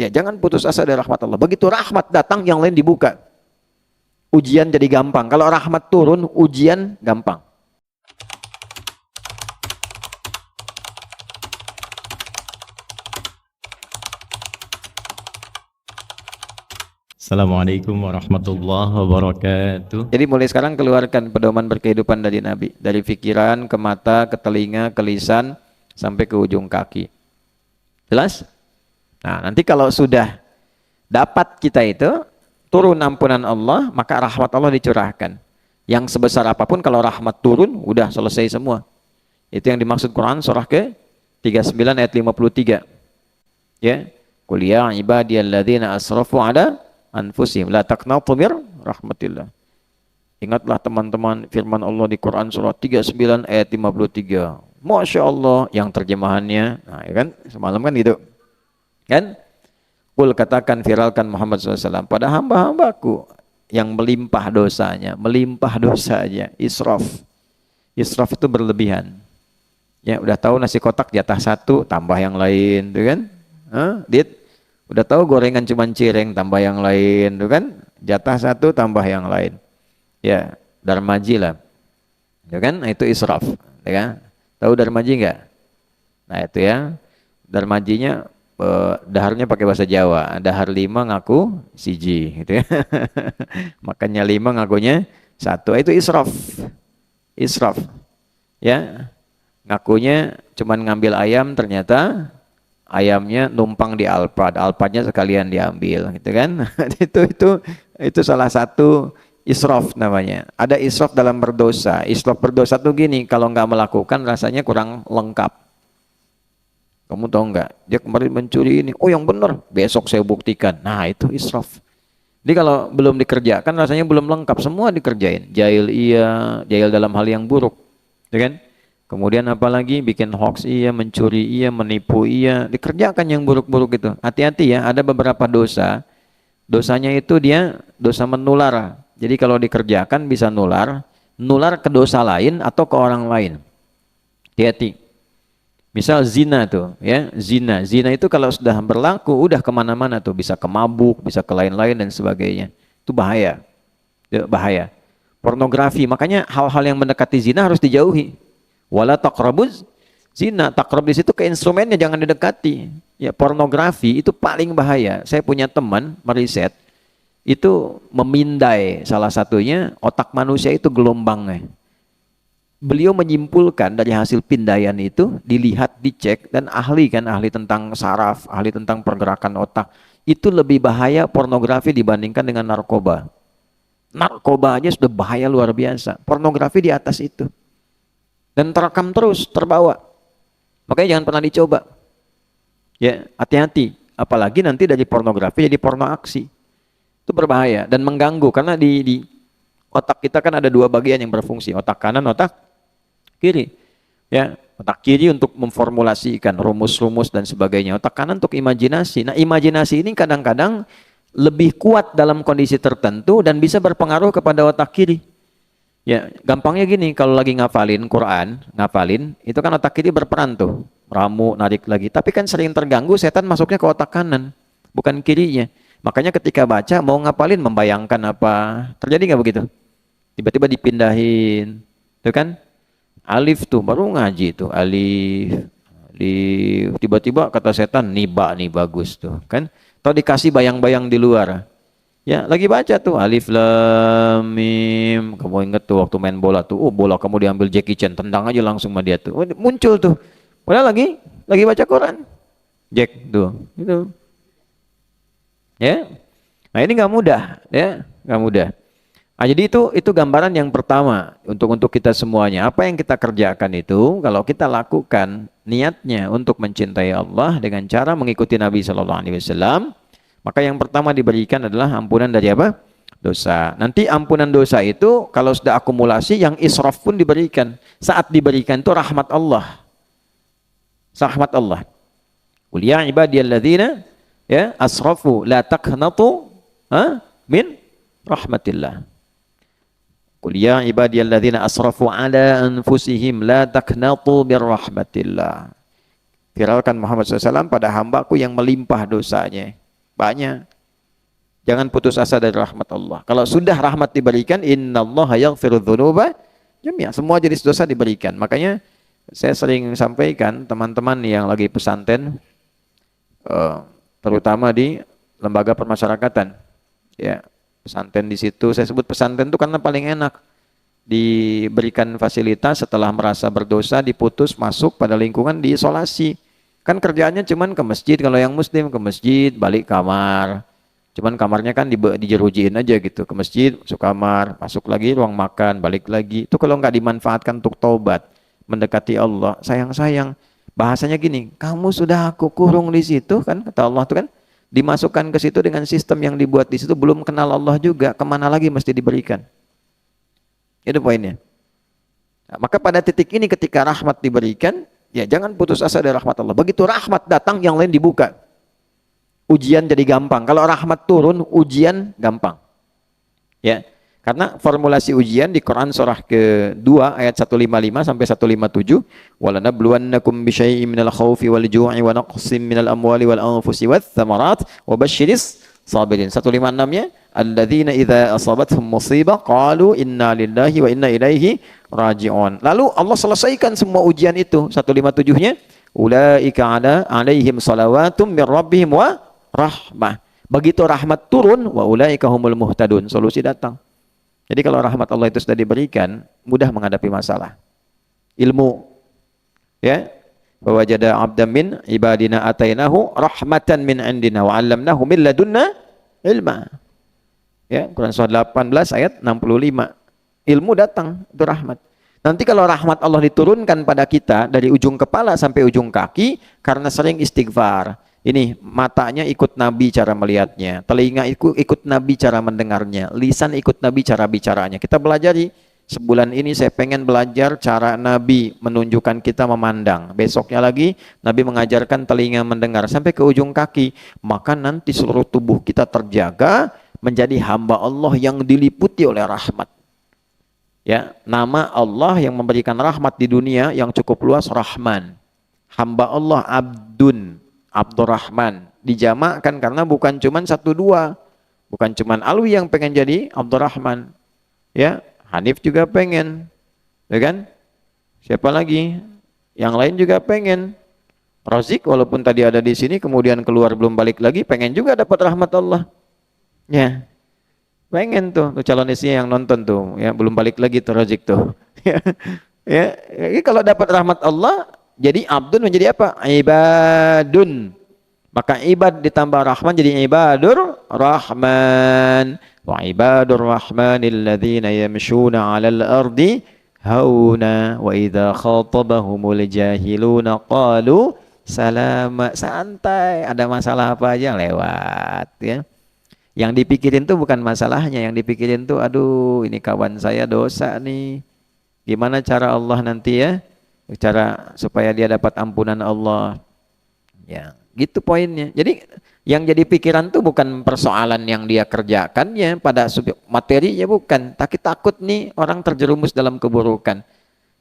Ya, jangan putus asa dari rahmat Allah. Begitu rahmat datang, yang lain dibuka. Ujian jadi gampang. Kalau rahmat turun, ujian gampang. Assalamualaikum warahmatullahi wabarakatuh. Jadi mulai sekarang keluarkan pedoman berkehidupan dari Nabi. Dari pikiran, ke mata, ke telinga, ke lisan, sampai ke ujung kaki. Jelas? Nah, nanti kalau sudah dapat kita itu, turun ampunan Allah, maka rahmat Allah dicurahkan. Yang sebesar apapun, kalau rahmat turun, udah selesai semua. Itu yang dimaksud Quran, surah ke-39 ayat 53. Ya, Qul ya ibadiyalladzina asrafu ala anfusihim la taqnatu mir rahmatillah. Ingatlah teman-teman firman Allah di Quran surah 39 ayat 53. Masya Allah, yang terjemahannya, nah, ya kan, semalam kan gitu. Kan? Qul, katakan, viralkan Muhammad SAW pada hamba-hambaku yang melimpah dosanya, israf. Israf itu berlebihan. Ya, udah tahu nasi kotak jatah satu, tambah yang lain, tuh kan? Dit, udah tahu gorengan cuma cireng, tambah yang lain, tuh kan? Jatah satu, tambah yang lain. Ya, darmaji lah, ya kan? Nah, itu israf, ya kan? Tahu darmaji nggak? Nah itu ya, darmajinya daharnya pakai bahasa Jawa. Dahar 5 ngaku siji, gitu ya. Makannya 5 ngakunya 1. Itu israf, israf. Ya, ngakunya cuman ngambil ayam, ternyata ayamnya numpang di Alphard, Alphardnya sekalian diambil, gitu kan? itu salah satu israf namanya. Ada israf dalam berdosa. Israf berdosa tuh gini, kalau nggak melakukan rasanya kurang lengkap. Kamu tahu nggak? Dia kemarin mencuri ini, oh yang benar, besok saya buktikan. Nah itu israf. Jadi kalau belum dikerjakan rasanya belum lengkap, semua dikerjain. Jahil iya, jahil dalam hal yang buruk, ya kan? Kemudian apalagi bikin hoax iya, mencuri iya, menipu iya, dikerjakan yang buruk-buruk itu. Hati-hati ya, ada beberapa dosa, dosanya itu dia dosa menular. Jadi kalau dikerjakan bisa nular ke dosa lain atau ke orang lain. Hati-hati. Misal zina tuh, ya, zina itu kalau sudah berlaku, udah kemana-mana tuh, bisa ke mabuk, bisa ke lain-lain dan sebagainya. Itu bahaya, ya, bahaya. Pornografi, makanya hal-hal yang mendekati zina harus dijauhi. Wala taqrabuz zina, taqrab di situ ke instrumennya, jangan didekati. Ya, pornografi itu paling bahaya. Saya punya teman meriset, itu memindai salah satunya otak manusia itu gelombangnya. Beliau menyimpulkan dari hasil pindaian itu, dilihat, dicek, dan ahli tentang saraf, ahli tentang pergerakan otak, itu lebih bahaya pornografi dibandingkan dengan narkoba. Narkoba aja sudah bahaya luar biasa, pornografi di atas itu. Dan terekam terus, terbawa. Makanya jangan pernah dicoba. Ya, hati-hati. Apalagi nanti dari pornografi jadi porno aksi. Itu berbahaya dan mengganggu, karena di otak kita kan ada 2 bagian yang berfungsi, otak kanan, otak kiri. Ya, otak kiri untuk memformulasikan rumus-rumus dan sebagainya. Otak kanan untuk imajinasi. Nah, imajinasi ini kadang-kadang lebih kuat dalam kondisi tertentu dan bisa berpengaruh kepada otak kiri. Ya, gampangnya gini, kalau lagi ngafalin Quran, itu kan otak kiri berperan tuh, ramu, narik lagi. Tapi kan sering terganggu, setan masuknya ke otak kanan, bukan kirinya. Makanya ketika baca, mau ngapalin, membayangkan apa. Terjadi nggak begitu? Tiba-tiba dipindahin. Itu kan? Alif tuh, baru ngaji tuh. Alif. Tiba-tiba kata setan, niba nih bagus tuh. Kan? Atau dikasih bayang-bayang di luar. Ya, lagi baca tuh. Alif, lam, mim. Kamu inget tuh waktu main bola tuh. Oh, bola kamu diambil Jackie Chan. Tendang aja langsung sama dia tuh. Oh, muncul tuh. Padahal lagi baca Quran. Jack tuh. Itu. Ya, nah ini nggak mudah, ya, nggak mudah. Nah, jadi itu gambaran yang pertama untuk kita semuanya. Apa yang kita kerjakan itu, kalau kita lakukan niatnya untuk mencintai Allah dengan cara mengikuti Nabi Shallallahu Alaihi Wasallam, maka yang pertama diberikan adalah ampunan dari apa? Dosa. Nanti ampunan dosa itu kalau sudah akumulasi, yang israf pun diberikan. Saat diberikan itu rahmat Allah, rahmat Allah. Qul ya ibadiyalladzina ya asrafu la taqnatu min rahmatillah. Qul ya ibadiyalladzina asrafu ala anfusihim la taqnatu min rahmatillah. Viralkan Muhammad SAW pada hambaku yang melimpah dosanya. banyak. Jangan putus asa dari rahmat Allah. Kalau sudah rahmat diberikan, innallaha yaghfiru dzunuba jami'a. Semua jenis dosa diberikan. Makanya saya sering sampaikan teman-teman yang lagi pesantren, terutama di lembaga permasyarakatan, ya, pesantren di situ, saya sebut pesantren itu karena paling enak. Diberikan fasilitas setelah merasa berdosa, diputus, masuk pada lingkungan, diisolasi. Kan kerjaannya cuman ke masjid, kalau yang muslim ke masjid, balik kamar. Cuman kamarnya kan dijerujiin aja gitu, ke masjid, masuk kamar, masuk lagi ruang makan, balik lagi. Itu kalau nggak dimanfaatkan untuk taubat, mendekati Allah, sayang-sayang. Bahasanya gini, kamu sudah aku kurung di situ kan, kata Allah tuh kan, dimasukkan ke situ dengan sistem yang dibuat di situ, belum kenal Allah juga, kemana lagi mesti diberikan. Itu poinnya. Nah, maka pada titik ini ketika rahmat diberikan, ya jangan putus asa dari rahmat Allah. Begitu rahmat datang, yang lain dibuka. Ujian jadi gampang. Kalau rahmat turun, ujian gampang. Ya, karena formulasi ujian di Quran surah ke-2 ayat 155 sampai 157, "Walanabluwannakum bisyai'in minal khaufi wal ju'i wa naqsin minal amwali wal anfusi wath thamarat wa basyiris sabirin." 156-nya, "Alladzina idza asabathum musibah qalu inna lillahi wa inna ilaihi raji'un." Lalu Allah selesaikan semua ujian itu. 157-nya, "Ulaika alaihim salawatum mir rabbihim wa rahmah." Begitu rahmat turun, wa ulaika humul muhtadun, solusi datang. Jadi kalau rahmat Allah itu sudah diberikan, mudah menghadapi masalah. Ilmu, ya, wa wajada 'abdan min ibadina atainahu rahmatan min indina wa 'allamnahu min ladunna ilma. Ya, Quran surah 18 ayat 65. Ilmu datang, itu rahmat. Nanti kalau rahmat Allah diturunkan pada kita dari ujung kepala sampai ujung kaki karena sering istighfar. Ini matanya ikut Nabi cara melihatnya, telinga ikut Nabi cara mendengarnya, lisan ikut Nabi cara bicaranya. Kita belajari, sebulan ini saya pengen belajar cara Nabi menunjukkan kita memandang. Besoknya lagi Nabi mengajarkan telinga mendengar sampai ke ujung kaki. Maka nanti seluruh tubuh kita terjaga menjadi hamba Allah yang diliputi oleh rahmat. Ya, nama Allah yang memberikan rahmat di dunia yang cukup luas, Rahman. Hamba Allah Abdun, Abdurrahman, dijamakkan karena bukan cuman 1-2, bukan cuman Alwi yang pengen jadi Abdurrahman, ya, Hanif juga pengen, ya kan? Siapa lagi? Yang lain juga pengen. Razik walaupun tadi ada di sini kemudian keluar belum balik lagi, pengen juga dapat rahmat Allah, ya, pengen tuh calon istrinya yang nonton tuh, ya, belum balik lagi tuh Razik tuh, ya, kalau dapat rahmat Allah. Jadi abdun menjadi apa? Ibadun. Maka ibad ditambah rahman jadi ibadur rahman. Wa ibadur rahmanil ladzina yamshuna 'alal ardi hauna wa idza khatabahumul jahiluna qalu salama. Santai, ada masalah apa aja lewat, ya. Yang dipikirin tuh bukan masalahnya, yang dipikirin tuh aduh ini kawan saya dosa nih. Gimana cara Allah nanti, ya? Cara supaya dia dapat ampunan Allah, ya, gitu poinnya. Jadi yang jadi pikiran tuh bukan persoalan yang dia kerjakannya pada materinya, bukan, tapi takut nih orang terjerumus dalam keburukan,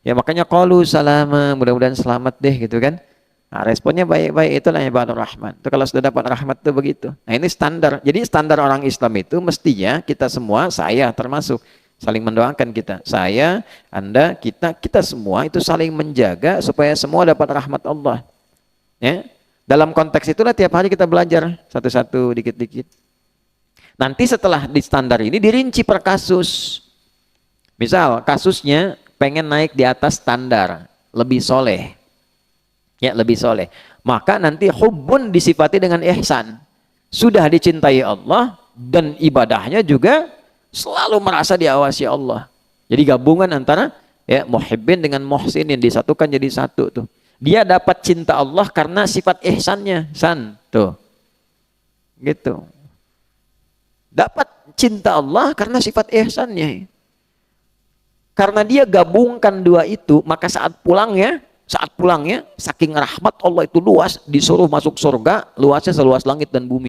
ya, makanya qalu salama, mudah-mudahan selamat deh gitu kan. Nah, responnya baik-baik, itulah ibadur rahman. Itu kalau sudah dapat rahmat tuh begitu. Nah, ini standar. Jadi standar orang Islam itu mestinya kita semua, saya termasuk, saling mendoakan kita. Saya, Anda, kita semua itu saling menjaga supaya semua dapat rahmat Allah. Ya. Dalam konteks itulah tiap hari kita belajar satu-satu, dikit-dikit. Nanti setelah di standar ini dirinci per kasus. Misal kasusnya pengen naik di atas standar, lebih soleh. Ya, lebih soleh. Maka nanti hubbun disifati dengan ihsan. Sudah dicintai Allah dan ibadahnya juga selalu merasa diawasi Allah. Jadi gabungan antara, ya, muhibbin dengan muhsinin disatukan jadi satu tuh. Dia dapat cinta Allah karena sifat ihsannya, tuh. Gitu. Dapat cinta Allah karena sifat ihsannya. Karena dia gabungkan dua itu, maka saat pulangnya saking rahmat Allah itu luas, disuruh masuk surga, luasnya seluas langit dan bumi.